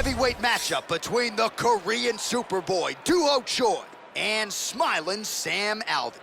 heavyweight matchup between the Korean Superboy duo Choi and smiling Sam Alvey.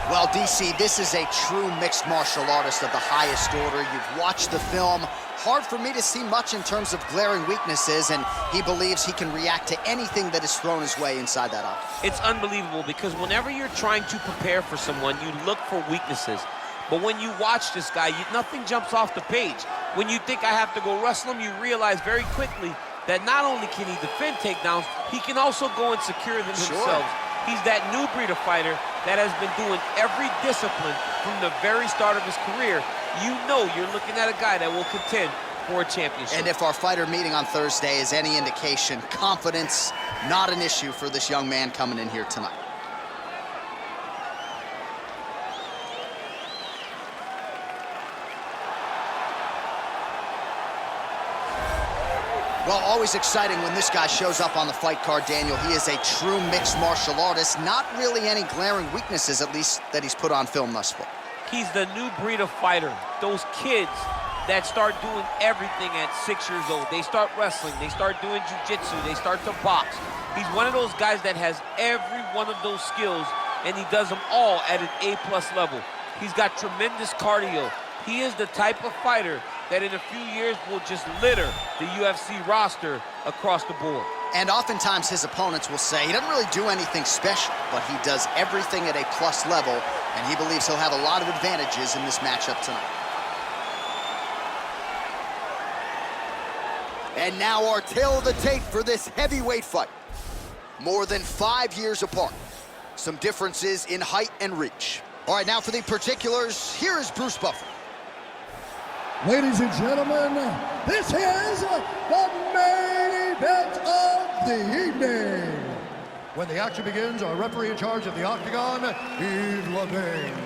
Well, DC, this is a true mixed martial artist of the highest order. You've watched the film. Hard for me to see much in terms of glaring weaknesses, and he believes he can react to anything that is thrown his way inside that octagon. It's unbelievable because whenever you're trying to prepare for someone, you look for weaknesses. But when you watch this guy, nothing jumps off the page. When you think I have to go wrestle him, you realize very quickly that not only can he defend takedowns, he can also go and secure them himself. He's that new breed of fighter that has been doing every discipline from the very start of his career. You know you're looking at a guy that will contend for a championship. And if our fighter meeting on Thursday is any indication, confidence, not an issue for this young man coming in here tonight. Well, always exciting when this guy shows up on the fight card, Daniel. He is a true mixed martial artist. Not really any glaring weaknesses, at least, that he's put on film thus far. He's the new breed of fighter. Those kids that start doing everything at 6 years old. They start wrestling, they start doing jiu-jitsu, they start to box. He's one of those guys that has every one of those skills, and he does them all at an A+ level. He's got tremendous cardio. He is the type of fighter that in a few years will just litter the UFC roster across the board. And oftentimes his opponents will say he doesn't really do anything special, but he does everything at a plus level, and he believes he'll have a lot of advantages in this matchup tonight. And now our tale of the tape for this heavyweight fight. More than 5 years apart. Some differences in height and reach. All right, now for the particulars, here is Bruce Buffer. Ladies and gentlemen, this is the main event of the evening. When the action begins, our referee in charge of the octagon, Yves Lavigne.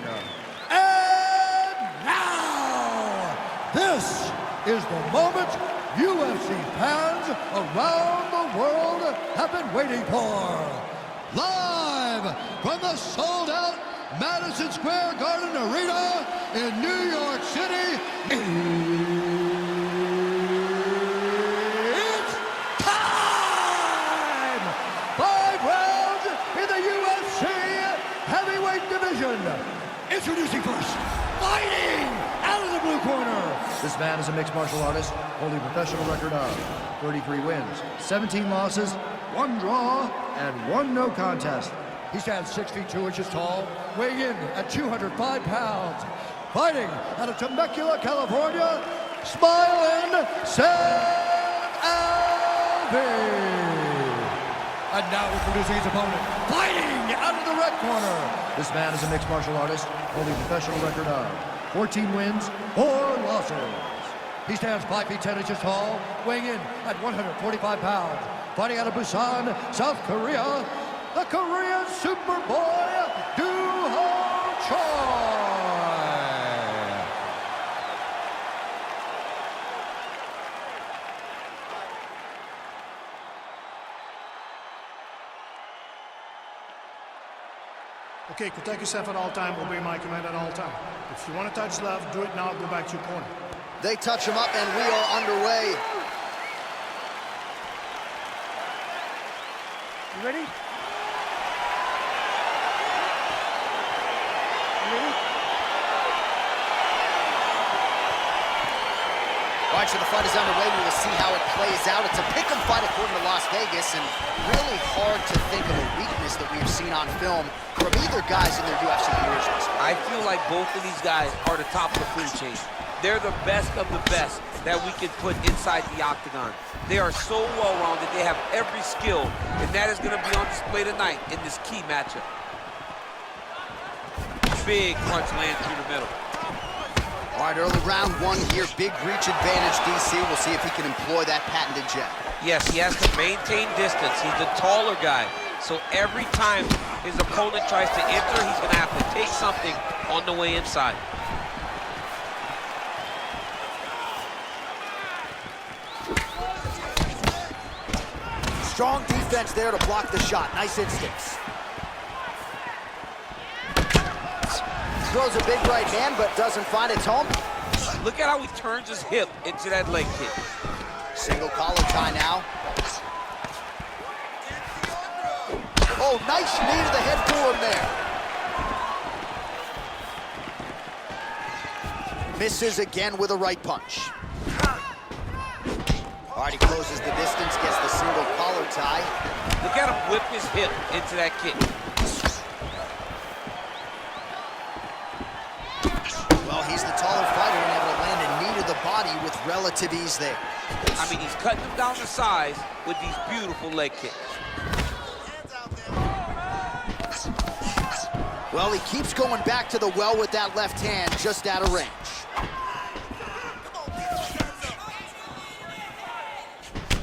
And now, this is the moment UFC fans around the world have been waiting for. Live from the sold-out Madison Square Garden Arena in New York City, it's time! 5 rounds in the UFC heavyweight division. Introducing first, fighting out of the blue corner. This man is a mixed martial artist, holding a professional record of 33 wins, 17 losses, 1 draw, and 1 no contest. He stands 6 feet 2 inches tall, weighing in at 205 pounds. Fighting out of Temecula, California, smiling Sam Alvey. And now introducing his opponent, fighting out of the red corner. This man is a mixed martial artist, holding a professional record of 14 wins, 4 losses. He stands 5 feet 10 inches tall, weighing in at 145 pounds. Fighting out of Busan, South Korea, the Korean Superboy duo Choi. Okay, protect yourself at all time, obey my command at all time. If you want to touch left, do it now, go back to your corner. They touch him up and we are underway. You ready? All right, so the fight is underway. We will see how it plays out. It's a pick-em fight according to Las Vegas, and really hard to think of a weakness that we've seen on film from either guys in their UFC careers. I feel like both of these guys are the top of the food chain. They're the best of the best that we can put inside the octagon. They are so well-rounded. They have every skill, and that is going to be on display tonight in this key matchup. Big punch lands through the middle. All right, early round 1 here. Big reach advantage, DC. We'll see if he can employ that patented jab. Yes, he has to maintain distance. He's the taller guy. So every time his opponent tries to enter, he's going to have to take something on the way inside. Strong defense there to block the shot. Nice instincts. Throws a big right hand, but doesn't find its home. Look at how he turns his hip into that leg kick. Single collar tie now. Oh, nice knee to the head for him there. Misses again with a right punch. All right, he closes the distance, gets the single collar tie. Look at him whip his hip into that kick. Well, he's the taller fighter and able to land a knee to the body with relative ease there. I mean, he's cutting him down to size with these beautiful leg kicks. Well, he keeps going back to the well with that left hand, just out of range.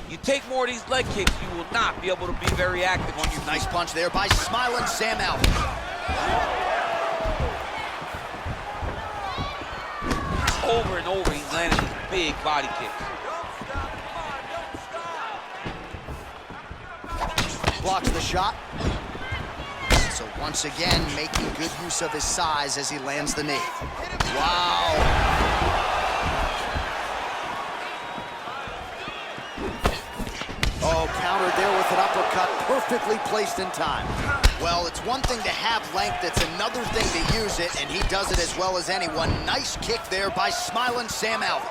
You take more of these leg kicks, you will not be able to be very active on your feet. Nice punch there by smiling Sam Alvey. Over and over, he's landing these big body kicks. Blocks the shot. So once again, making good use of his size as he lands the knee. Wow. Oh, countered there with an uppercut, perfectly placed in time. Well, it's one thing to have length, it's another thing to use it, and he does it as well as anyone. Nice kick there by smiling Sam Alvey.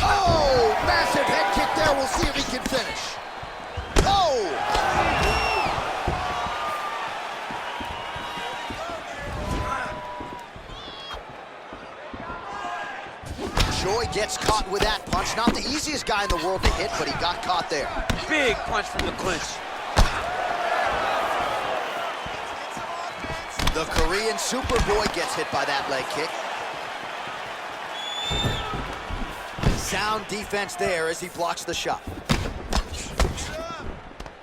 Oh, massive head kick there. We'll see if he can finish. Oh! Choi gets caught with that punch. Not the easiest guy in the world to hit, but he got caught there. Big punch from the clinch. The Korean Superboy gets hit by that leg kick. Sound defense there as he blocks the shot.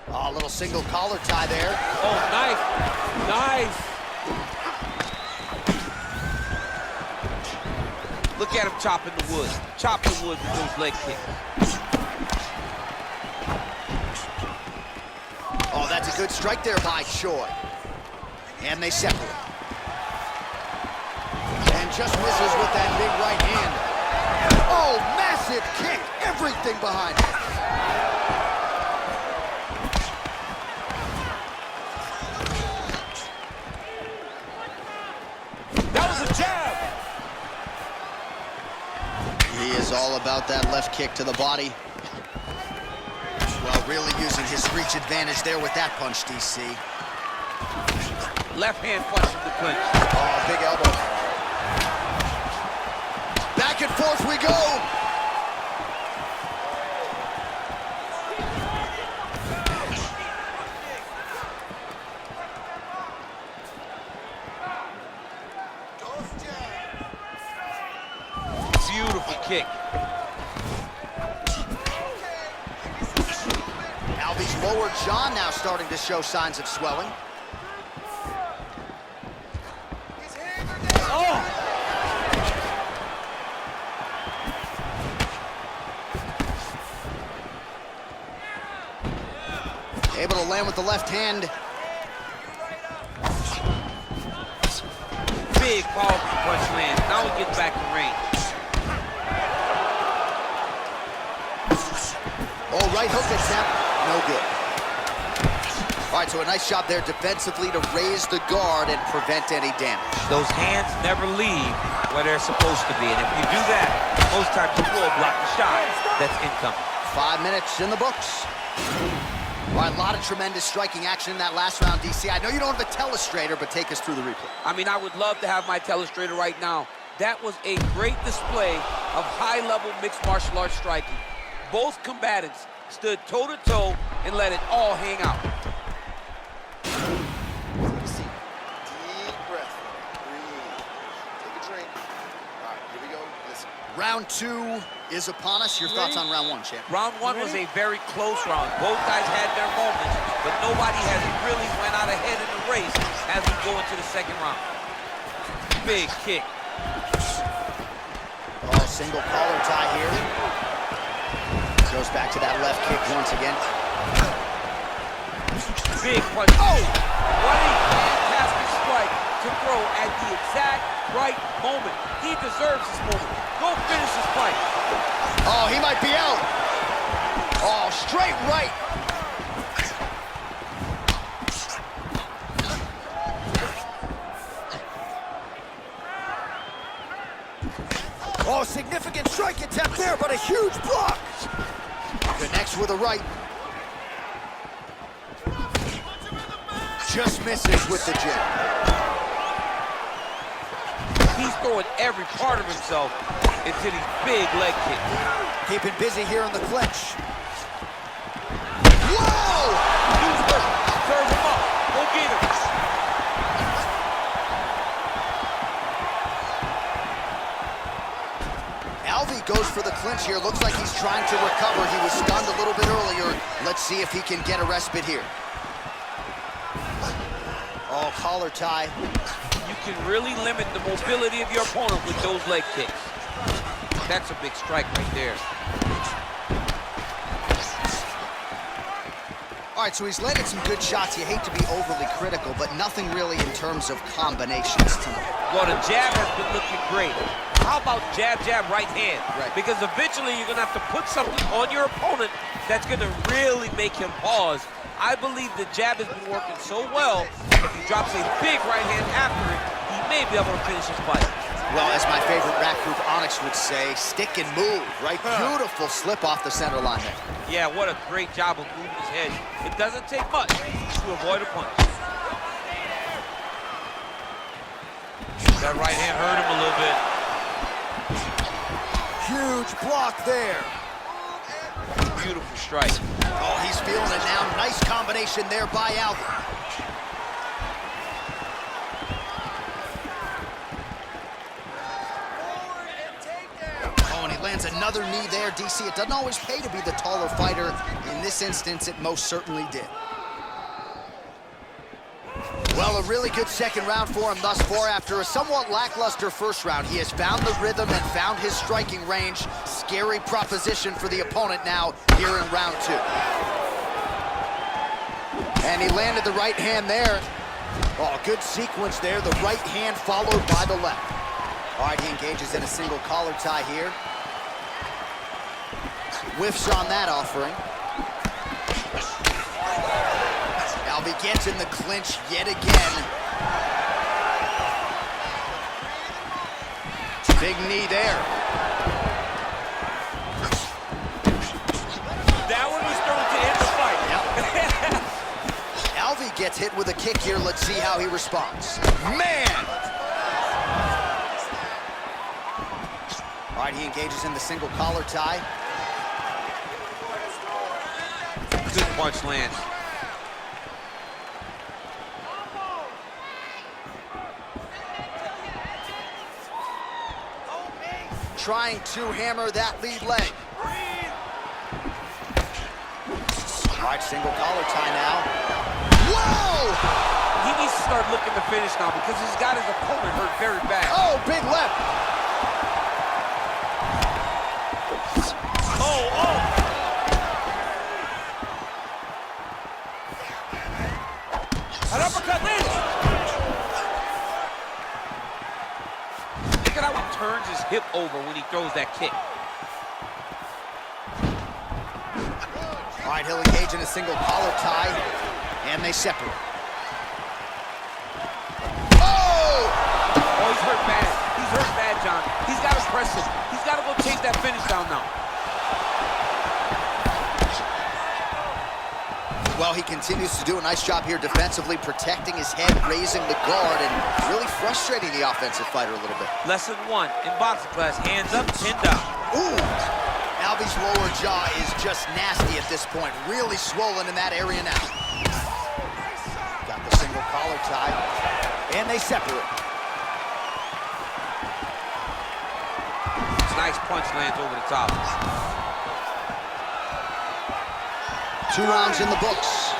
Oh, a little single collar tie there. Oh, nice. Nice. Look at him chopping the wood. Chop the wood with those leg kicks. Oh, that's a good strike there by Choi. And they separate. And just misses with that big right hand. Oh, massive kick. Everything behind it. That was a jab. He is all about that left kick to the body. Well, really using his reach advantage there with that punch, DC. Left hand punch from the clinch. Oh, big elbow. Back and forth we go. Beautiful kick. Alvey's lower jaw now starting to show signs of swelling. Able to land with the left hand. Big powerful punch lands. Now he gets back in range. Oh, right hook attempt. No good. All right, so a nice job there defensively to raise the guard and prevent any damage. Those hands never leave where they're supposed to be. And if you do that, most times you will block the shot that's incoming. 5 minutes in the books. All right, a lot of tremendous striking action in that last round, DC. I know you don't have a telestrator, but take us through the replay. I mean, I would love to have my telestrator right now. That was a great display of high-level mixed martial arts striking. Both combatants stood toe-to-toe and let it all hang out. Deep breath. Breathe. Take a drink. All right, here we go. Listen. Round 2 is upon us. Your thoughts on round 1, champ? Round 1 was a very close round. Both guys had their moments, but nobody has really went out ahead in the race as we go into the second round. Big kick. Oh, single collar tie here. Goes back to that left kick once again. Big punch. Oh! What a fantastic strike to throw at the exact right moment. He deserves this moment. Go finish this fight. Oh, he might be out. Oh, straight right. Oh, significant strike attempt there, but a huge block. Connects with a right. Just misses with the jab. He's throwing every part of himself into these big leg kicks. Keeping busy here in the clinch. Whoa! He's hurt. Serve him up. Go get him. Alvey goes for the clinch here. Looks like he's trying to recover. He was stunned a little bit earlier. Let's see if he can get a respite here. Oh, collar tie. You can really limit the mobility of your opponent with those leg kicks. That's a big strike right there. All right, so he's landed some good shots. You hate to be overly critical, but nothing really in terms of combinations tonight. Well, the jab has been looking great. How about jab, jab, right hand? Right. Because eventually you're going to have to put something on your opponent that's going to really make him pause. I believe the jab has been working so well, if he drops a big right hand after it, he may be able to finish his fight. Well, as my favorite rap group Onyx would say, stick and move, right? Beautiful slip off the center line there. Yeah, what a great job of moving his head. It doesn't take much to avoid a punch. That right hand hurt him a little bit. Huge block there. Beautiful strike. Oh, he's feeling it now. Nice combination there by Alvey. Oh, and he lands another knee there, DC. It doesn't always pay to be the taller fighter. In this instance, it most certainly did. Well, a really good second round for him thus far. After a somewhat lackluster first round, he has found the rhythm and found his striking range. Scary proposition for the opponent now here in round two. And he landed the right hand there. Oh, good sequence there. The right hand followed by the left. All right, he engages in a single collar tie here. Whiffs on that offering. Alvey gets in the clinch yet again. Big knee there. That one was thrown to end the fight. Yep. Alvey gets hit with a kick here. Let's see how he responds. Man! All right, he engages in the single collar tie. Good punch lands. Trying to hammer that lead leg. All right, single collar tie now. Whoa! He needs to start looking to finish now because he's got his opponent hurt very bad. Oh, big left. Oh! An uppercut lands. Look at how he turns his hip over when he throws that kick. All right, he'll engage in a single collar tie, and they separate. Oh! Oh, he's hurt bad. He's hurt bad, John. He's got to press him. He's got to go chase that finish down now. Well, he continues to do a nice job here defensively, protecting his head, raising the guard, and really frustrating the offensive fighter a little bit. Lesson one in boxing class, hands up, chin down. Ooh! Alvey's lower jaw is just nasty at this point, really swollen in that area now. Got the single collar tie, and they separate. Nice punch lands over the top. 2 rounds in the books.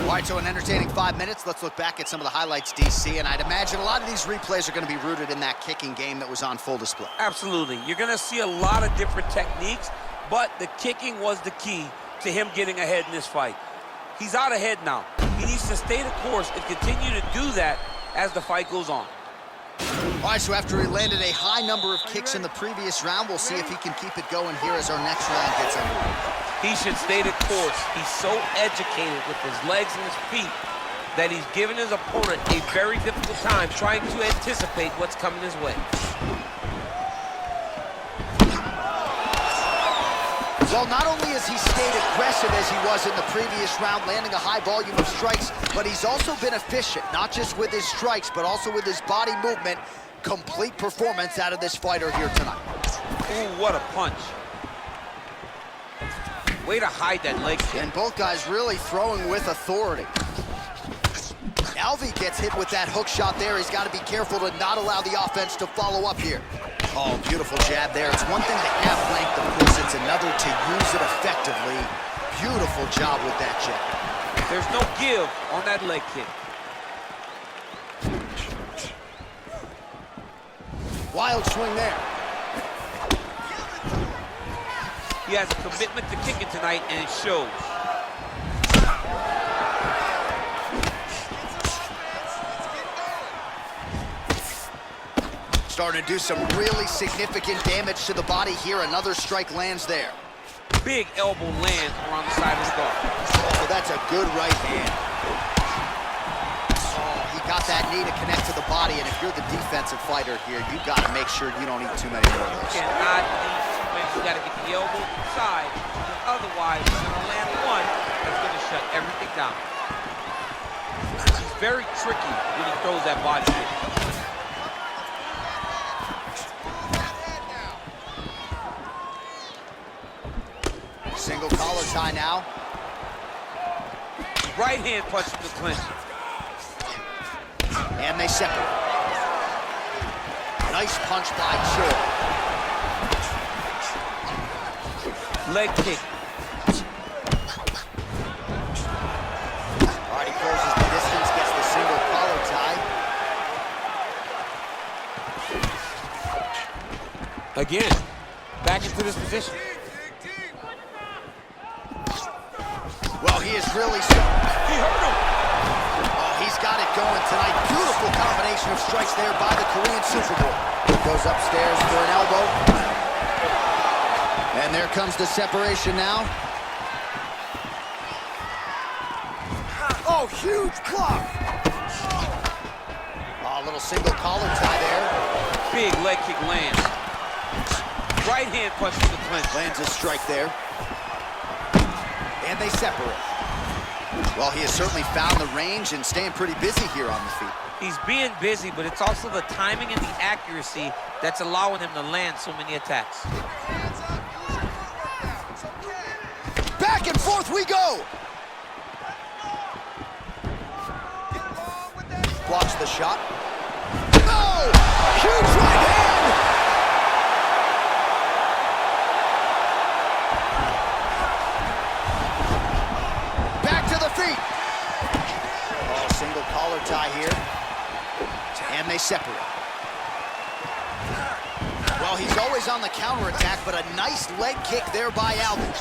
All right, so an entertaining 5 minutes. Let's look back at some of the highlights, DC, and I'd imagine a lot of these replays are going to be rooted in that kicking game that was on full display. Absolutely. You're going to see a lot of different techniques, but the kicking was the key to him getting ahead in this fight. He's out ahead now. He needs to stay the course and continue to do that as the fight goes on. All right, so after he landed a high number of kicks in the previous round, we'll see if he can keep it going here as our next round gets underway. He should stay the course. He's so educated with his legs and his feet that he's giving his opponent a very difficult time trying to anticipate what's coming his way. Well, not only has he stayed aggressive as he was in the previous round, landing a high volume of strikes, but he's also been efficient, not just with his strikes, but also with his body movement. Complete performance out of this fighter here tonight. Ooh, what a punch. Way to hide that leg kick. And both guys really throwing with authority. Alvey gets hit with that hook shot there. He's got to be careful to not allow the offense to follow up here. Oh, beautiful jab there. It's one thing to have length, of course. It's another to use it effectively. Beautiful job with that jab. There's no give on that leg kick. Wild swing there. He has a commitment to kicking tonight, and it shows. Starting to do some really significant damage to the body here. Another strike lands there. Big elbow lands around the side of the guard. Oh, that's a good right hand. Oh, he got that knee to connect to the body, and if you're the defensive fighter here, you got to make sure you don't eat too many more of those. You cannot eat too many. You got to get the elbow inside, because otherwise you're going to land one that's going to shut everything down. He's very tricky when he throws that body kick. Single collar tie now. Right hand punch from the clinch. And they separate. Nice punch by Choi. Leg kick. All right, he closes the distance, gets the single collar tie. Again, back into this position. Well, he is really... He hurt him. Oh, he's got it going tonight. Beautiful combination of strikes there by the Korean Super Bowl. Goes upstairs for an elbow. And there comes the separation now. Oh, huge block. Oh, a little single collar tie there. Big leg kick lands. Right hand punch to the clinch. Lands a strike there. And they separate. Well, he has certainly found the range and staying pretty busy here on the feet. He's being busy, but it's also the timing and the accuracy that's allowing him to land so many attacks. Back and forth we go. Blocks the shot. Oh! Huge right hand! Back to the feet. Oh, single collar tie here. And they separate. Well, he's always on the counterattack, but a nice leg kick there by Alvey.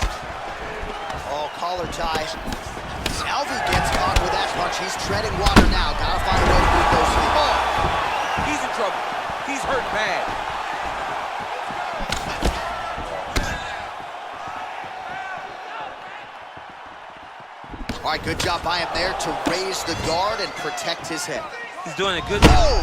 Oh, collar tie. Alvey gets caught with that punch. He's treading water now. Gotta find a way to beat those feet. Oh, he's in trouble. He's hurt bad. All right, good job by him there to raise the guard and protect his head. He's doing a good job. Oh!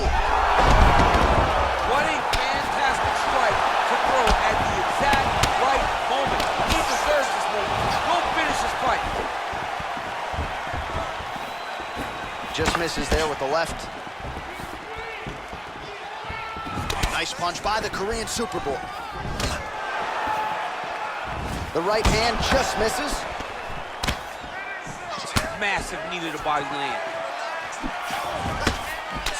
What a fantastic strike to throw at the exact right moment. He deserves this moment. Go finish this fight. Just misses there with the left. Nice punch by the Korean Super Bowl. The right hand just misses. Massive knee to the body land.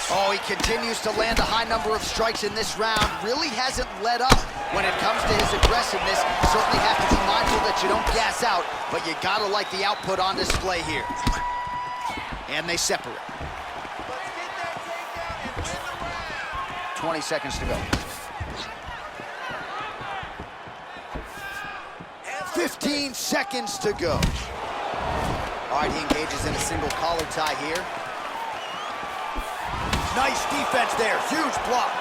Oh, he continues to land a high number of strikes in this round. Really hasn't let up when it comes to his aggressiveness. Certainly have to be mindful that you don't gas out, but you gotta like the output on display here. And they separate. 20 seconds to go. 15 seconds to go. All right, he engages in a single collar tie here. Nice defense there, huge block.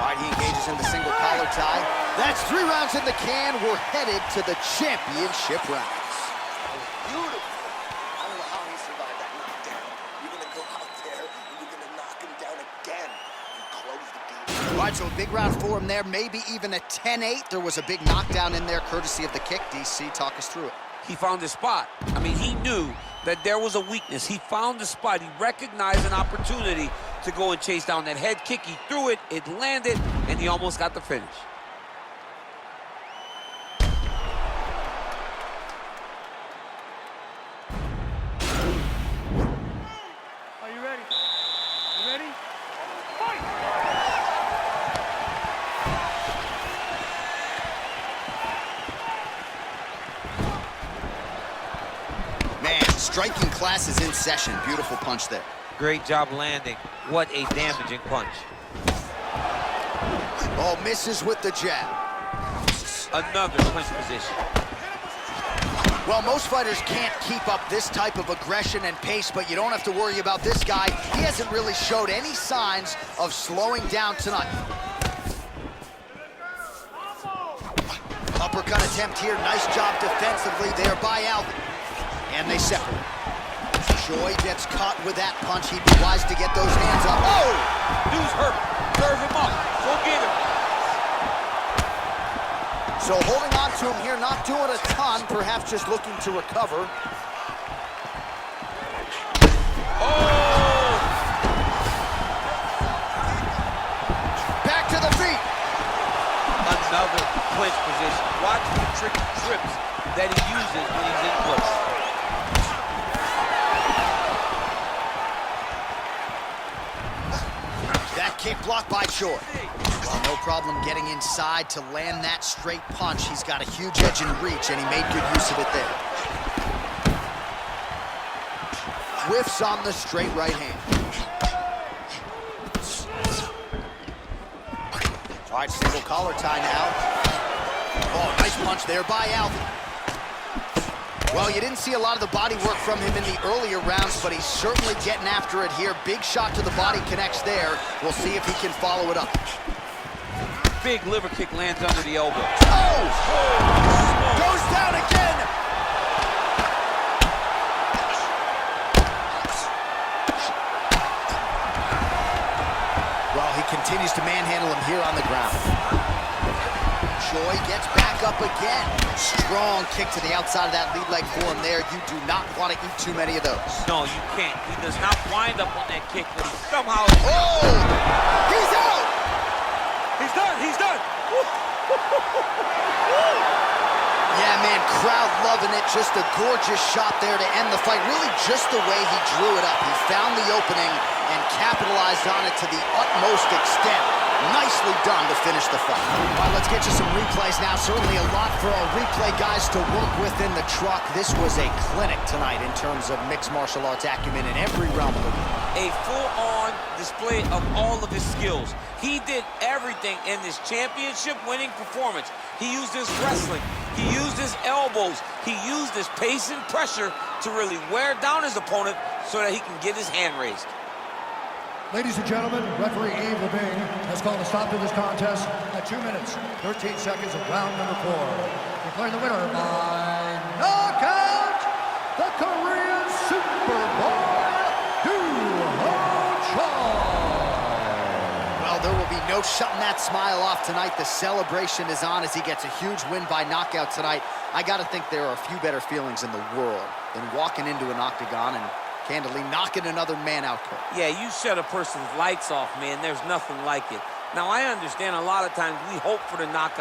All right, he engages in the single collar tie. That's 3 rounds in the can. We're headed to the championship rounds. Beautiful. I don't know how he survived that knockdown. You're gonna go out there and you're gonna knock him down again and close the deal. All right, so a big round for him there, maybe even a 10-8. There was a big knockdown in there, courtesy of the kick. DC, talk us through it. He found his spot. I mean, he knew that there was a weakness. He found the spot. He recognized an opportunity to go and chase down that head kick. He threw it, it landed, and he almost got the finish. Are you ready? You ready? Fight! Man, striking class is in session. Beautiful punch there. Great job landing. What a damaging punch. Oh, misses with the jab. Another clinch position. Well, most fighters can't keep up this type of aggression and pace, but you don't have to worry about this guy. He hasn't really showed any signs of slowing down tonight. Uppercut attempt here. Nice job defensively there by Alvey. And they separate. Choi gets caught with that punch. He'd be wise to get those hands up. Oh! Dude's hurt. Serve him up. Go get him. So holding on to him here, not doing a ton, perhaps just looking to recover. Oh! Back to the feet. Another clinch position. Watch the tricky trips that he uses when he's in place. That kick blocked by Choi. Well, no problem getting inside to land that straight punch. He's got a huge edge in reach, and he made good use of it there. Whiffs on the straight right hand. All right, single collar tie now. Oh, nice punch there by Alvey. Well, you didn't see a lot of the body work from him in the earlier rounds, but he's certainly getting after it here. Big shot to the body connects there. We'll see if he can follow it up. Big liver kick lands under the elbow. Oh! Goes down again! Well, he continues to manhandle him here on the ground. Choi gets back up again. Strong kick to the outside of that lead leg for him there. You do not want to eat too many of those. No, you can't. He does not wind up on that kick, but he somehow... Oh! He's out! He's done! He's done! Yeah, man, crowd loving it. Just a gorgeous shot there to end the fight. Really just the way he drew it up. He found the opening and capitalized on it to the utmost extent. Nicely done to finish the fight. All right, let's get you some replays now. Certainly a lot for our replay guys to work with in the truck. This was a clinic tonight in terms of mixed martial arts acumen in every realm of the game. A full-on display of all of his skills. He did everything in this championship-winning performance. He used his wrestling. He used his elbows. He used his pace and pressure to really wear down his opponent so that he can get his hand raised. Ladies and gentlemen, referee Yves Levine has called a stop to this contest at 2 minutes, 13 seconds of round number 4. Declaring the winner by knockout, the Korean Superboy, Choi. Well, there will be no shutting that smile off tonight. The celebration is on as he gets a huge win by knockout tonight. I got to think there are a few better feelings in the world than walking into an octagon and candidly knocking another man out cold. Yeah, you shut a person's lights off, man. There's nothing like it. Now, I understand a lot of times we hope for the knockout.